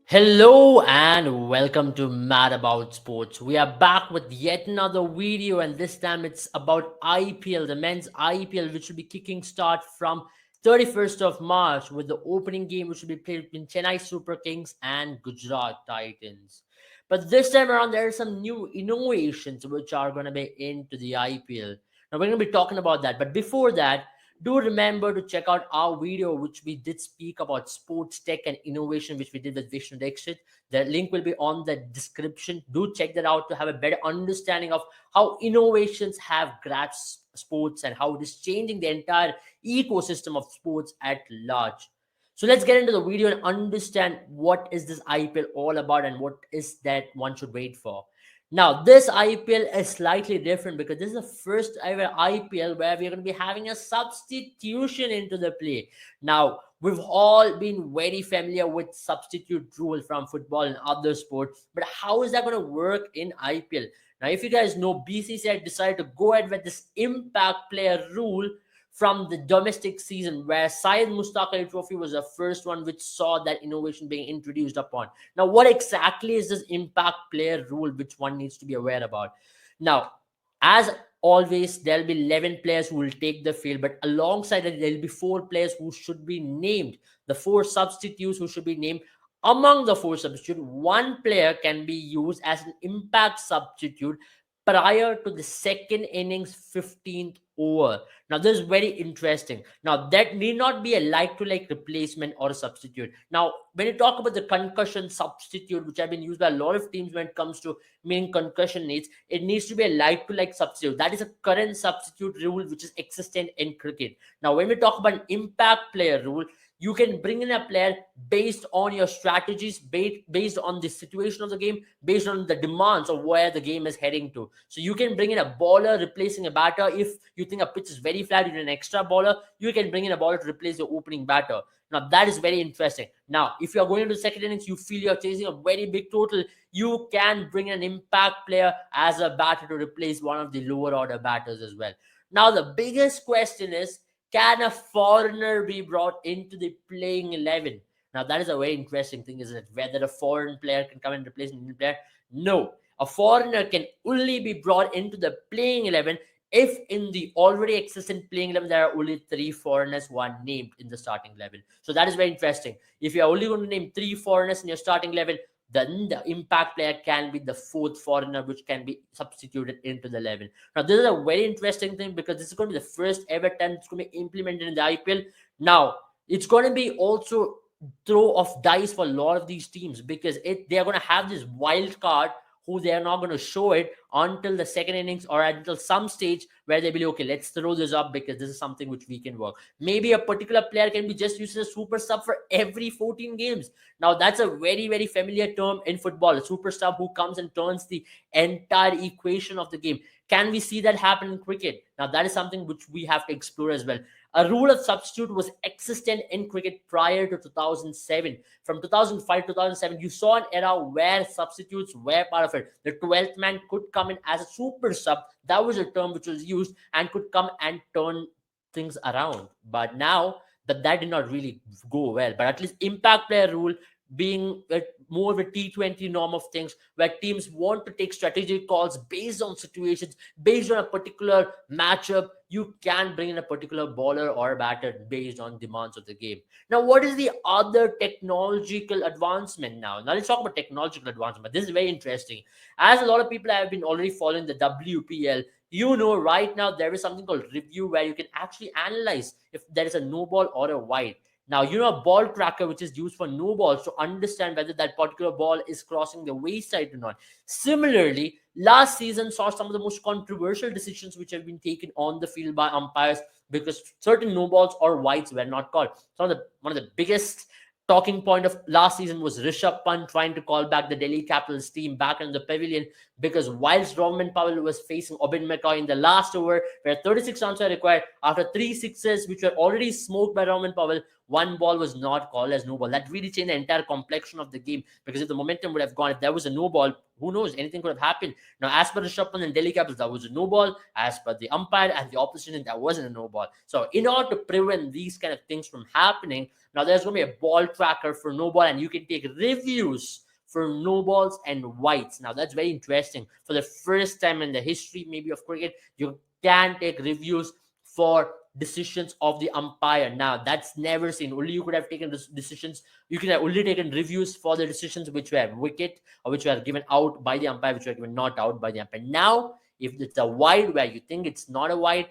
Hello and welcome to Mad About Sports. We are back with yet another video, and this time it's about IPL, the men's IPL, which will be kicking start from 31st of March with the opening game, which will be played between Chennai Super Kings and Gujarat Titans. But this time around, there are some new innovations which are going to be into the IPL. Now, we're going to be talking about that. But before that, do remember to check out our video, which we did speak about sports tech and innovation, which we did with Vishnu Dixit. The link will be on the description. Do check that out to have a better understanding of how innovations have grasped sports and how it is changing the entire ecosystem of sports at large. So let's get into the video and understand what is this IPL all about and what is that one should wait for. Now, this IPL is slightly different because this is the first ever IPL where we're going to be having a substitution into the play. Now, we've all been very familiar with substitute rule from football and other sports, but how is that going to work in IPL? Now, if you guys know, BCCI decided to go ahead with this impact player rule from the domestic season, where Syed Mustaq Ali Trophy was the first one which saw that innovation being introduced upon. Now, what exactly is this impact player rule which one needs to be aware about? Now, as always, there'll be 11 players who will take the field, but alongside it, there'll be four players who should be named. The four substitutes who should be named. Among the four substitutes, one player can be used as an impact substitute prior to the second innings 15th over. Now, this is very interesting. Now, that need not be a like-to-like replacement or a substitute. Now, when you talk about the concussion substitute, which have been used by a lot of teams when it comes to meaning concussion needs, it needs to be a like-to-like substitute. That is a current substitute rule which is existent in cricket. Now, when we talk about an impact player rule, you can bring in a player based on your strategies, based on the situation of the game, based on the demands of where the game is heading to. So you can bring in a bowler replacing a batter. If you think a pitch is very flat, you need an extra bowler, you can bring in a bowler to replace the opening batter. Now that is very interesting. Now, if you are going into the second innings, you feel you're chasing a very big total, you can bring an impact player as a batter to replace one of the lower order batters as well. Now, the biggest question is, can a foreigner be brought into the playing 11? Now, that is a very interesting thing, isn't it? Whether a foreign player can come and replace an Indian player? No. A foreigner can only be brought into the playing 11 if in the already existing playing 11 there are only three foreigners who are named in the starting 11. So that is very interesting. If you are only going to name three foreigners in your starting 11, then the impact player can be the fourth foreigner which can be substituted into the 11. Now, this is a very interesting thing because this is going to be the first ever time it's going to be implemented in the IPL. Now, it's going to be also throw of dice for a lot of these teams because they are going to have this wild card who they are not going to show it until the second innings or until some stage where they be like, okay, let's throw this up because this is something which we can work. Maybe a particular player can be just used as a super sub for every 14 games. Now, that's a very, very familiar term in football, a super sub who comes and turns the entire equation of the game. Can we see that happen in cricket? Now, that is something which we have to explore as well. A rule of substitute was existent in cricket prior to 2007. From 2005 to 2007, you saw an era where substitutes were part of it. The 12th man could come in as a super sub. That was a term which was used and could come and turn things around. But now that did not really go well. But at least impact player rule being more of a T20 norm of things where teams want to take strategic calls based on situations, based on a particular matchup. You can bring in a particular bowler or batter based on demands of the game. Now, what is the other technological advancement now? Now, let's talk about technological advancement. This is very interesting. As a lot of people have been already following the WPL, you know right now there is something called review where you can actually analyze if there is a no ball or a wide. Now, you know, a ball tracker, which is used for no balls to understand whether that particular ball is crossing the wayside or not. Similarly, last season saw some of the most controversial decisions which have been taken on the field by umpires because certain no balls or wides were not called. One of the biggest talking point of last season was Rishabh Pant trying to call back the Delhi Capitals team back in the pavilion because whilst Roman Powell was facing Obin McCoy in the last over, where 36 runs were required, after three sixes, which were already smoked by Roman Powell, one ball was not called as no ball. That really changed the entire complexion of the game, because if the momentum would have gone, if there was a no ball, who knows, anything could have happened. Now, as per the Shopman and Delhi Capitals, that was a no ball. As per the umpire and the opposition, that wasn't a no ball. So, in order to prevent these kind of things from happening, now there's going to be a ball tracker for no ball, and you can take reviews for no balls and whites. Now, that's very interesting. For the first time in the history, maybe, of cricket, you can take reviews for decisions of the umpire. Now, that's never seen. Only you could have taken decisions. You could have only taken reviews for the decisions which were wicket or which were given out by the umpire, which were given not out by the umpire. Now, if it's a wide where you think it's not a wide,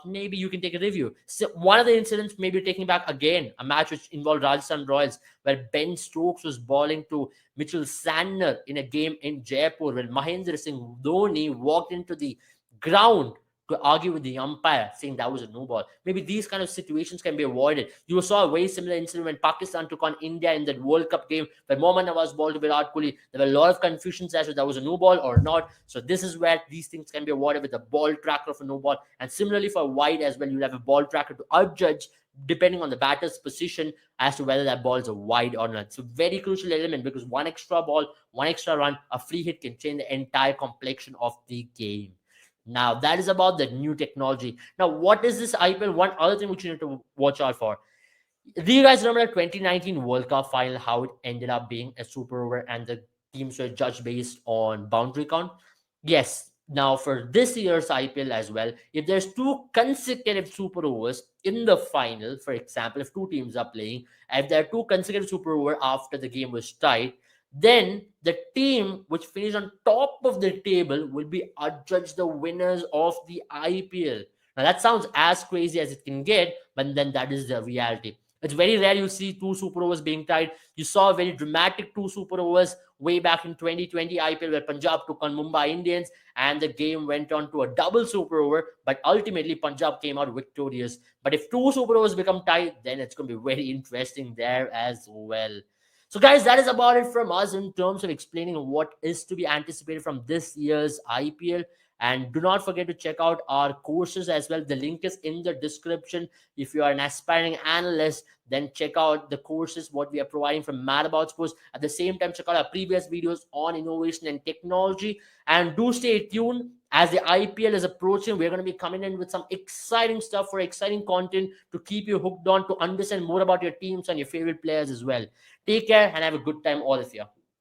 maybe you can take a review. So one of the incidents, maybe taking back again, a match which involved Rajasthan Royals, where Ben Stokes was bowling to Mitchell Santner in a game in Jaipur, when Mahendra Singh Dhoni walked into the ground to argue with the umpire, saying that was a no ball. Maybe these kind of situations can be avoided. You saw a very similar incident when Pakistan took on India in that World Cup game, when Mohammad Nawaz bowled to Virat Kohli. There were a lot of confusions as to that was a no ball or not. So this is where these things can be avoided with a ball tracker for no ball. And similarly for wide as well, you'll have a ball tracker to adjudge depending on the batter's position as to whether that ball is a wide or not. So very crucial element, because one extra ball, one extra run, a free hit can change the entire complexion of the game. Now, that is about the new technology. Now, what is this IPL? One other thing which you need to watch out for. Do you guys remember the 2019 World Cup final, how it ended up being a super over and the teams were judged based on boundary count? Yes. Now, for this year's IPL as well, if there's two consecutive super overs in the final, for example, if two teams are playing, if there are two consecutive super over after the game was tied, then the team which finished on top of the table will be adjudged the winners of the IPL. Now, that sounds as crazy as it can get, but then that is the reality. It's very rare you see two super overs being tied. You saw a very dramatic two super overs way back in 2020 IPL, where Punjab took on Mumbai Indians and the game went on to a double super over, but ultimately Punjab came out victorious. But if two super overs become tied, then it's going to be very interesting there as well. So, guys, that is about it from us in terms of explaining what is to be anticipated from this year's IPL. And do not forget to check out our courses as well. The link is in the description. If you are an aspiring analyst, then check out the courses, what we are providing from Mad About Sports. At the same time, check out our previous videos on innovation and technology. And do stay tuned as the IPL is approaching. We're going to be coming in with some exciting stuff for exciting content to keep you hooked on, to understand more about your teams and your favorite players as well. Take care and have a good time, all of you.